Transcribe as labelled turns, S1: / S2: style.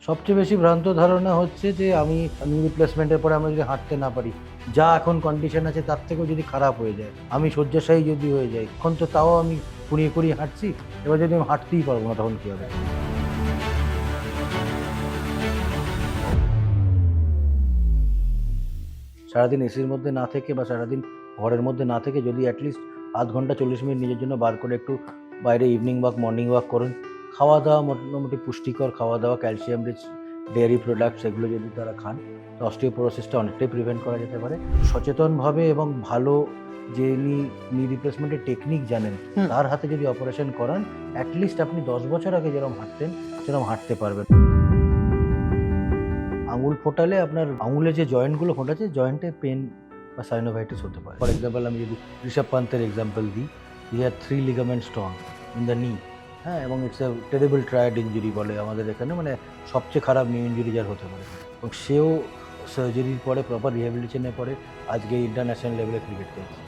S1: সবচেয়ে বেশি ভ্রান্ত ধারণা হচ্ছে যে আমি নি রিপ্লেসমেন্টের পরে আমরা যদি হাঁটতে না পারি, যা এখন কন্ডিশন আছে তার থেকেও যদি খারাপ হয়ে যায়, আমি শয্যাশায়ী যদি হয়ে যাই, এখন তো তাও আমি কুড়িয়ে কুড়িয়ে হাঁটছি, এবার যদি আমি হাঁটতেই পারবো না তখন কী হবে? সারাদিন এসির মধ্যে না থেকে বা সারাদিন ঘরের মধ্যে না থেকে যদি অ্যাটলিস্ট আধ ঘন্টা 40 মিনিট নিজের জন্য বার করে একটু বাইরে ইভিনিং ওয়াক, মর্নিং ওয়াক করুন, খাওয়া দাওয়া মোটামুটি পুষ্টিকর খাওয়া দাওয়া, ক্যালসিয়াম রিচ ডেয়ারি প্রোডাক্টস এগুলো যদি তারা খান, তো অস্টিওপোরোসিসটা অনেকটাই প্রিভেন্ট করা যেতে পারে। সচেতনভাবে এবং ভালো যিনি নি রিপ্লেসমেন্টের টেকনিক জানেন
S2: হুম।
S1: তার হাতে যদি অপারেশন করান, অ্যাটলিস্ট আপনি 10 বছর আগে যেরকম হাঁটতেন সেরকম হাঁটতে পারবেন। আঙুল ফোটালে আপনার আঙুলে যে জয়েন্টগুলো ফোটাচ্ছে, জয়েন্টে পেন বা সাইনোভাইটিস হতে পারে। ফর এক্সাম্পল আমি যদি ঋষভ পান্তের এক্সাম্পল দিই, he had 3 ligaments torn in the নি। হ্যাঁ, এবং it's a terrible triad injury বলে আমাদের এখানে, মানে সবচেয়ে খারাপ নি ইনজুরি যার হতে পারে। এবং সেও সার্জারির পরে প্রপার রিহ্যাবিলিটেশনের পরে আজকে ইন্টারন্যাশনাল লেভেলে ক্রিকেট খেলছে।